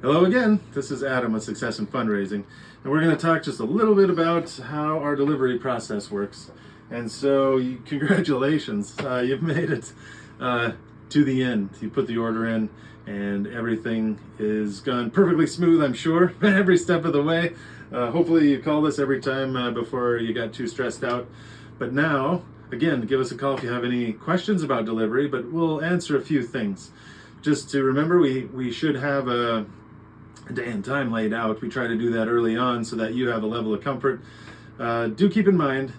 Hello again, this is Adam with Success in Fundraising, and we're going to talk just a little bit about how our delivery process works. And so, congratulations, you've made it to the end. You put the order in, and everything is gone perfectly smooth, I'm sure, every step of the way. Hopefully you called us every time before you got too stressed out. But now, again, give us a call if you have any questions about delivery, but we'll answer a few things. Just to remember, we should have a day and time laid out. We try to do that early on so that you have a level of comfort. Do keep in mind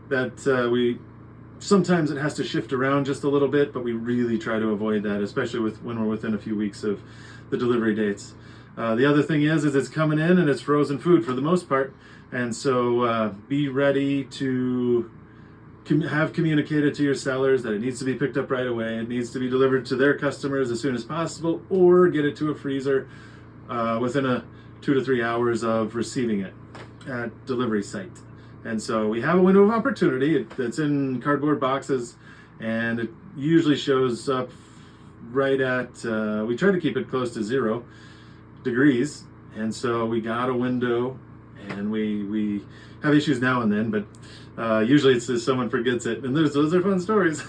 that sometimes it has to shift around just a little bit, but we really try to avoid that, especially when we're within a few weeks of the delivery dates. The other thing is it's coming in and it's frozen food for the most part, and so be ready to have communicated to your sellers that it needs to be picked up right away. It needs to be delivered to their customers as soon as possible, or get it to a freezer within 2 to 3 hours of receiving it at delivery site. And so we have a window of opportunity. It's in cardboard boxes, and it usually shows up right at, we try to keep it close to 0 degrees. And so we got a window, and we have issues now and then, but usually it's just someone forgets it, and those are fun stories.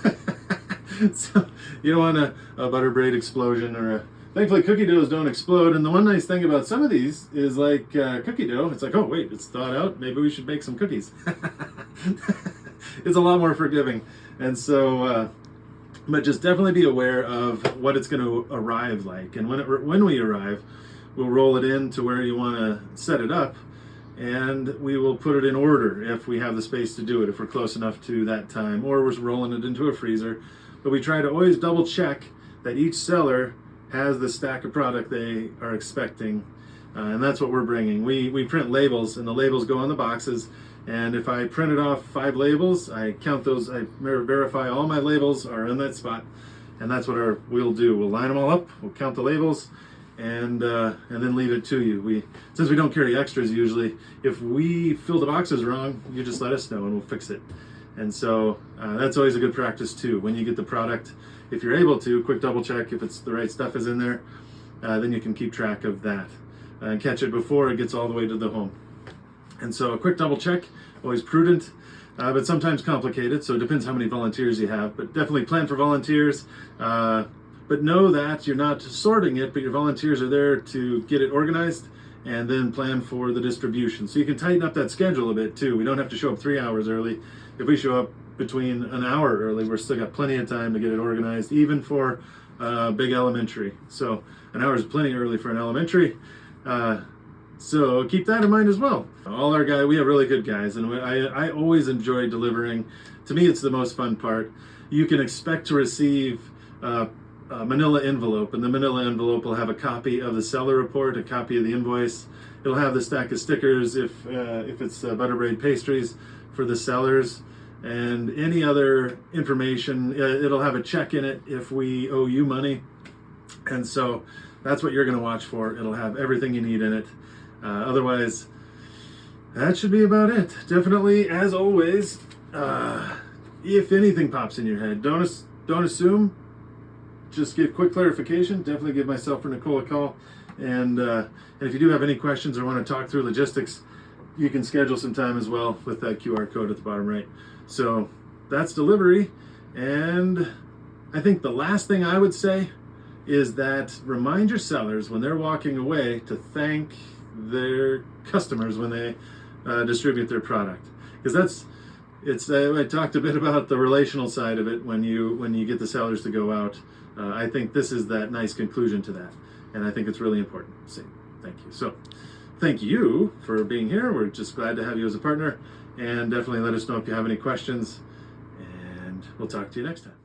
So you don't want a butter braid explosion thankfully cookie doughs don't explode. And the one nice thing about some of these is, like cookie dough, it's like, oh wait, it's thawed out, maybe we should bake some cookies. It's a lot more forgiving. And so but just definitely be aware of what it's going to arrive like, and when we arrive, we'll roll it in to where you want to set it up, and we will put it in order if we have the space to do it, if we're close enough to that time, or we're rolling it into a freezer. But we try to always double check that each seller has the stack of product they are expecting, and that's what we're bringing. We print labels, and the labels go on the boxes, and if I printed off 5 labels, I count those, I verify all my labels are in that spot, and that's what we'll do. We'll line them all up, we'll count the labels, and then leave it to you. Since we don't carry extras usually, if we fill the boxes wrong, you just let us know and we'll fix it. And so that's always a good practice too. When you get the product, if you're able to, quick double check if it's the right stuff is in there, then you can keep track of that and catch it before it gets all the way to the home. And so a quick double check, always prudent, but sometimes complicated, so it depends how many volunteers you have, but definitely plan for volunteers. But know that you're not sorting it, but your volunteers are there to get it organized and then plan for the distribution. So you can tighten up that schedule a bit too. We don't have to show up 3 hours early. If we show up between an hour early, we're still got plenty of time to get it organized, even for big elementary. So an hour is plenty early for an elementary. So keep that in mind as well. All our guys, we have really good guys, and I always enjoy delivering. To me, it's the most fun part. You can expect to receive a manila envelope, and the manila envelope will have a copy of the seller report, a copy of the invoice. It'll have the stack of stickers if it's butter braid pastries for the sellers, and any other information. It'll have a check in it if we owe you money, and so that's what you're going to watch for. It'll have everything you need in it. Otherwise, that should be about it. Definitely, as always, if anything pops in your head, don't assume. Just give quick clarification. Definitely give myself or Nicole a call. And if you do have any questions or want to talk through logistics, you can schedule some time as well with that QR code at the bottom right. So that's delivery. And I think the last thing I would say is that remind your sellers when they're walking away to thank their customers when they distribute their product. Because I talked a bit about the relational side of it when you get the sellers to go out. I think this is that nice conclusion to that, and I think it's really important. Say thank you. So thank you for being here. We're just glad to have you as a partner, and definitely let us know if you have any questions, and we'll talk to you next time.